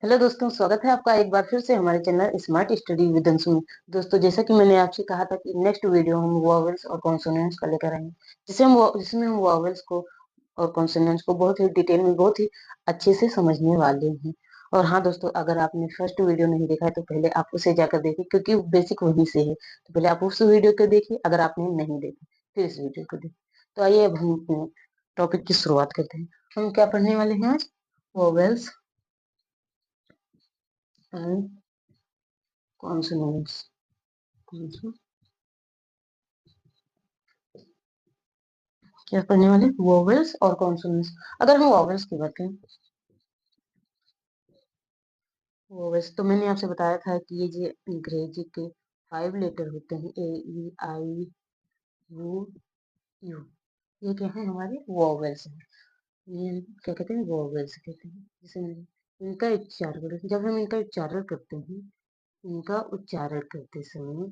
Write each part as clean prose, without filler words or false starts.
Hello दोस्तों, स्वागत है आपका एक बार फिर से हमारे channel smart study with Anshu में। दोस्तों, जैसा कि मैंने आपसे कहा था कि नेक्स्ट वीडियो हम वोवेल्स और कॉन्सोनेंट्स का लेकर आएंगे, जिसमें हम वोवेल्स को और कॉन्सोनेंट्स को बहुत ही डिटेल में, बहुत ही अच्छे से समझने वाले हैं। और हाँ दोस्तों, अगर आपने फर्स्ट वीडियो नहीं देखा है तो पहले आप उसे जाकर देखिए, क्योंकि बेसिक वहीं से है। तो पहले आप उस वीडियो को देखिए, अगर आपने नहीं देखा फिर इस वीडियो को देखिए। तो आइए अब हम अपने टॉपिक की शुरुआत करते हैं। हम क्या पढ़ने वाले हैं आज? Vowels and consonants. क्या पढ़ने वाले? वोवेल्स और कॉन्सोनेंट्स। अगर हम वोवेल्स की बात करें, वोवेल्स तो मैंने आपसे बताया था कि ये जो अंग्रेजी के 5 लेटर होते हैं, ए ई आई यू यू, ये क्या है? हमारे वोवेल्स हैं। ये क्या कहते हैं? वोवेल्स कहते हैं। जैसे इनका उच्चारण, जब हम इनका उच्चारण करते हैं, इनका उच्चारण करते समय,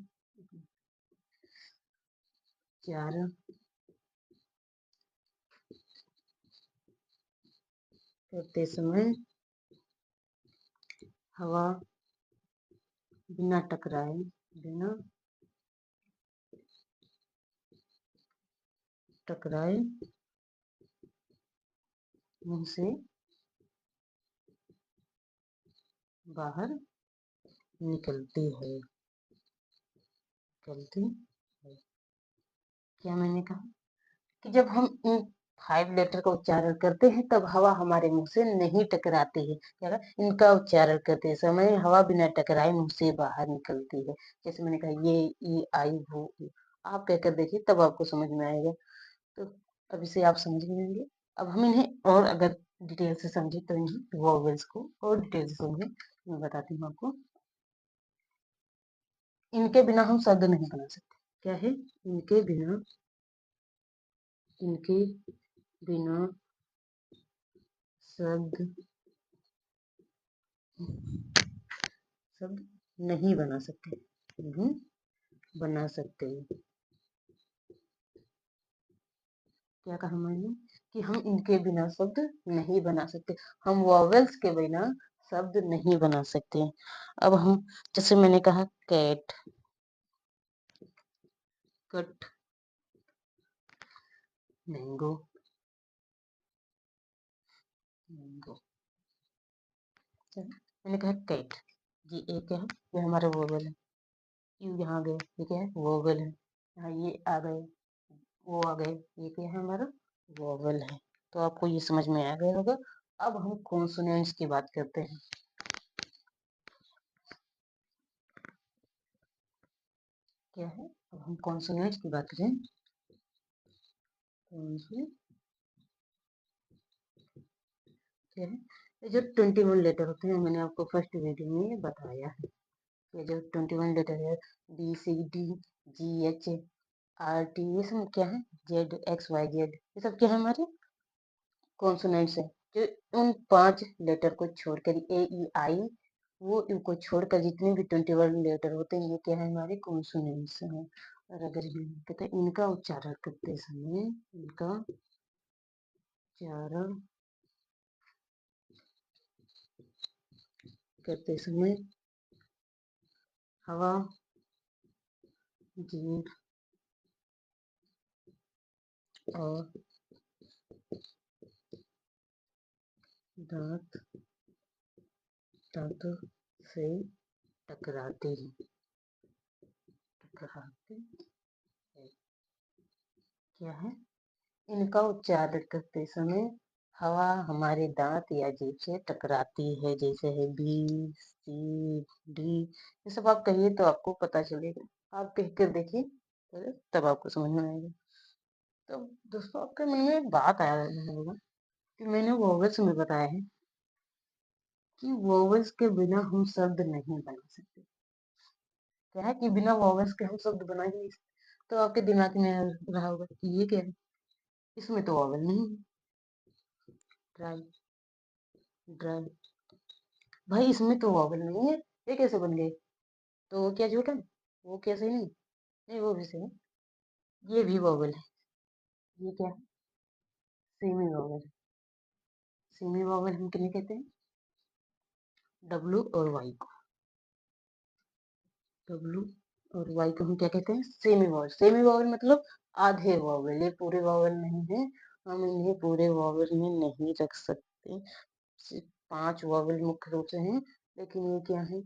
उच्चारण करते समय हवा बिना टकराए, बिना टकराए मुंह से बाहर निकलती है, निकलती है। क्या मैंने कहा? कि जब हम इन 5 लेटर का उच्चारण करते हैं तब हवा हमारे मुंह से नहीं टकराती है। क्या कहा? इनका उच्चारण करते समय हवा बिना टकराए मुंह से बाहर निकलती है। जैसे मैंने कहा, ये ई आई वो ऊ। आप कहकर देखिए, तब आपको समझ में आएगा। तो अब इसे आप समझ लेंगे। अब हम इन्हें और अगर डिटेल से समझे तो इन्हें वोवेल्स को और डिटेल से समझे, मैं बताती हूँ आपको। इनके बिना हम शब्द नहीं बना सकते। क्या है? इनके बिना, इनके बिना शब्द, शब्द नहीं बना सकते, नहीं बना सकते। क्या कहा मैंने? कि हम इनके बिना शब्द नहीं बना सकते। हम वॉवेल्स के बिना शब्द नहीं बना सकते। अब हम, जैसे मैंने कहा, कैट, कट, मैंगो, मैंगो। मैंने कहा कैट, ये एक क्या है? ये हमारा वोवेल है। यू यहाँ गए, ये क्या है? वोवेल है। यहाँ ये आ गए, वो आ गए, ये क्या है? हमारा वोवेल है। तो आपको ये समझ में आ गया होगा। अब हम कॉन्सोनेंट्स की बात करते हैं। क्या है? अब हम कॉन्सोनेंट्स की बात करें। कॉन्सोनेंट क्या है? ये जो 21 लेटर होते हैं, मैंने आपको फर्स्ट वीडियो में बताया है। ये जो 21 लेटर है, B C D G H R T, ये सब क्या है? जेड एक्स वाई जेड, ये सब क्या है? हमारे कॉन्सोनेंट्स है। जो उन 5 लेटर को छोड़कर, ए ई आई वो इनको छोड़कर जितने भी 21 लेटर होते हैं, ये क्या है? हमारे कॉन्सोनेंट्स हैं। और अगर ये कहते हैं इनका उच्चारण करते समय, इनका उच्चारण करते समय हवा, जीभ और दांत, दांतों से टकराते हैं, टकराते हैं। क्या है? इनका उच्चारण करते समय हवा हमारे दांत या जीभ से टकराती है। जैसे है बी सी डी, ये सब आप कहिए तो आपको पता चलेगा। आप कहकर देखिए, तब आपको समझ में आएगा। तो दोस्तों, आपके मन में एक बात आया होगा कि मैंने वोवेल्स में बताया है कि वोवेल्स के बिना हम शब्द नहीं बना सकते। क्या है? कि बिना वोवेल्स के हम शब्द बना ही नहीं सकते। तो आपके दिमाग में आ रहा होगा कि ये क्या है, इसमें तो वोवेल नहीं है। ड्राई, ड्राई, भाई इसमें तो वोवेल नहीं है, ये कैसे बन गए? तो वो क्या झूठ है? वो क्या सही नहीं? नहीं, वो भी सही है। ये भी वोवेल है। ये क्या है? Semi vowel. सेमी वोवेल हम किन्हें कहते हैं? डब्लू और वाई को, डब्लू और वाई को हम क्या कहते हैं? Semi vowel. सेमी वॉवल मतलब आधे वॉवल, ये पूरे वॉवल नहीं है, हम इन्हें पूरे वॉवल में नहीं रख सकते। सिर्फ 5 वॉवल मुख्य रूप से हैं, लेकिन ये क्या है?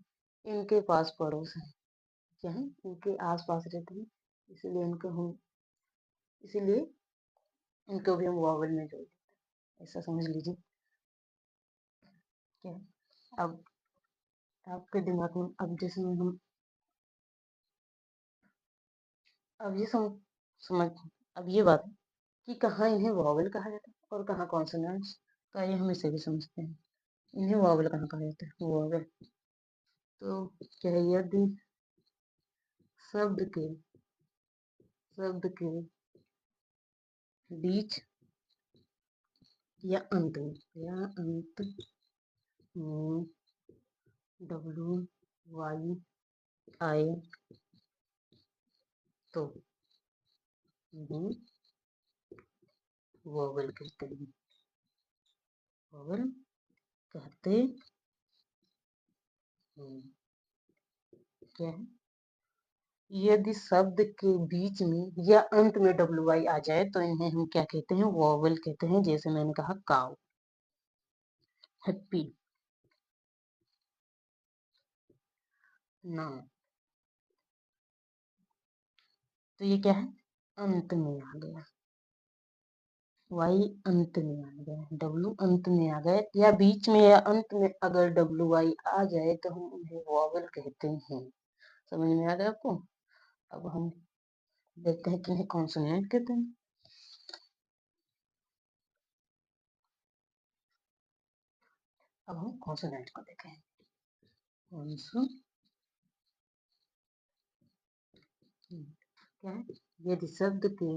इनके पास पड़ोस है, क्या है? इनके आस पास रहते हैं, इसीलिए इनको भी हम वॉवल में जोड़ देते हैं, ऐसा समझ लीजिए। क्या है? अब आपके दिमाग में अब जैसे हम अब ये समझ अब ये बात है कि कहाँ इन्हें वॉवल कहा जाता है और कहाँ कॉन्सोनेंट्स। तो आइए हम इसे भी समझते हैं, इन्हें वॉवल कहाँ कहा जाता है? वॉवल। तो क्या है? यदि शब्द के बीच या अंत में डब्ल्यू वाई आए तो वोवेल कहते हैं, वोवेल कहते हैं। क्या है? यदि शब्द के बीच में या अंत में डब्ल्यू आई आ जाए तो इन्हें हम क्या कहते हैं? वोवेल कहते हैं। जैसे मैंने कहा काउ, हैप्पी, नाउ। तो ये क्या है? अंत में आ गया, वाई अंत में आ गया, डब्लू अंत में आ गए, या बीच में या अंत में अगर डब्लू वाई आ जाए तो हम उन्हें वॉवल कहते हैं। समझ में आ गया आपको? अब हम देखते हैं कि इन्हें कॉन्सोनेंट कहते हैं। अब हम कॉन्सोनेंट को देखें। कॉन्सोनेंट क्या है? यदि शब्द के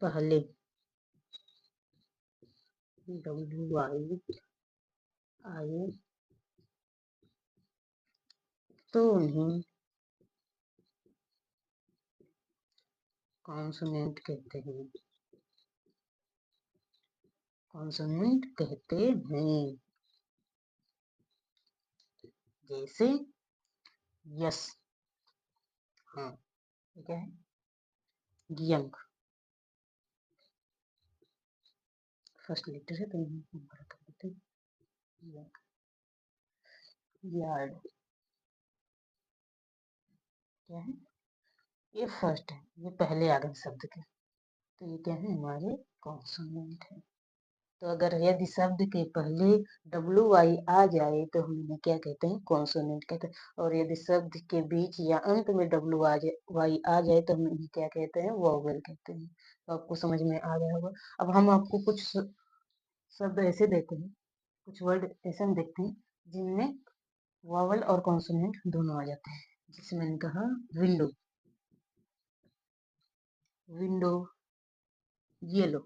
पहले डब्ल्यू आई आए तो उन्हें कॉन्सोनेंट कहते हैं, कॉन्सोनेंट कहते हैं। जैसे यस, हाँ, क्या है? यंग, फर्स्ट लेटर है तो बड़ा कर देते हैं। यार्ड, क्या है? ये फर्स्ट है, ये पहले आ गए शब्द के, तो ये क्या है? हमारे कॉन्सोनेंट है। तो अगर यदि शब्द के पहले डब्ल्यू आई आ जाए तो हम इन्हें क्या कहते हैं? कॉन्सोनेंट कहते हैं। और यदि शब्द के बीच या अंत में डब्ल्यू वाई आ जाए तो हम इन्हें क्या कहते हैं? वोवेल कहते हैं। तो आपको समझ में आ गया होगा। अब हम आपको कुछ शब्द ऐसे देते हैं, कुछ वर्ड ऐसे हम देखते हैं जिनमें वोवेल और कॉन्सोनेंट दोनों आ जाते हैं। जैसे मैंने कहा विंडो, विंडो, येलो,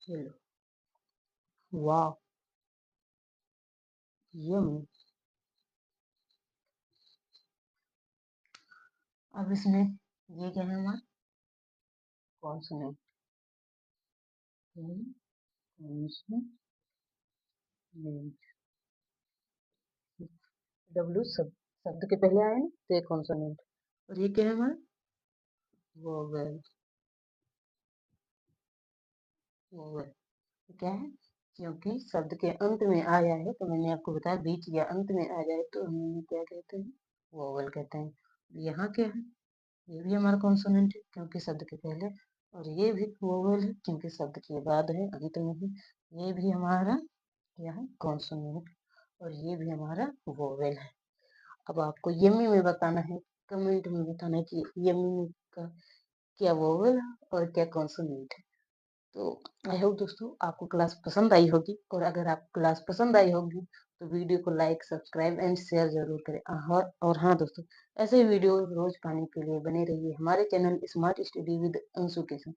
येलो, वाव, यम्मी। अब इसमें ये क्या है? हमारा कॉन्सोनेंट, डब्ल्यू शब्द के पहले आए ना, तो ये कॉन्सोनेंट। और ये क्या है हमारा? वोवेल, वोवेल क्या है? क्योंकि शब्द के अंत में आया है, तो मैंने आपको बताया बीच या अंत में आ जाए तो हम इन्हें क्या कहते हैं? वोवेल कहते हैं। यहाँ क्या है? ये भी हमारा कॉन्सोनेंट है क्योंकि शब्द के पहले, और ये भी वोवेल है क्योंकि शब्द के बाद है, अंत में है। ये भी हमारा क्या है? कॉन्सोनेंट। और ये भी हमारा वोवेल है। अब आपको यम्मी में बताना है, कमेंट में बताना है कि यम्मी का क्या वोवेल और क्या कॉन्सोनेंट है। तो आई होप दोस्तों आपको क्लास पसंद आई होगी, और अगर आपको क्लास पसंद आई होगी तो वीडियो को लाइक, सब्सक्राइब एंड शेयर जरूर करें। और हाँ दोस्तों, ऐसे ही वीडियो रोज पाने के लिए बने रहिए हमारे channel smart study with Anshu के साथ।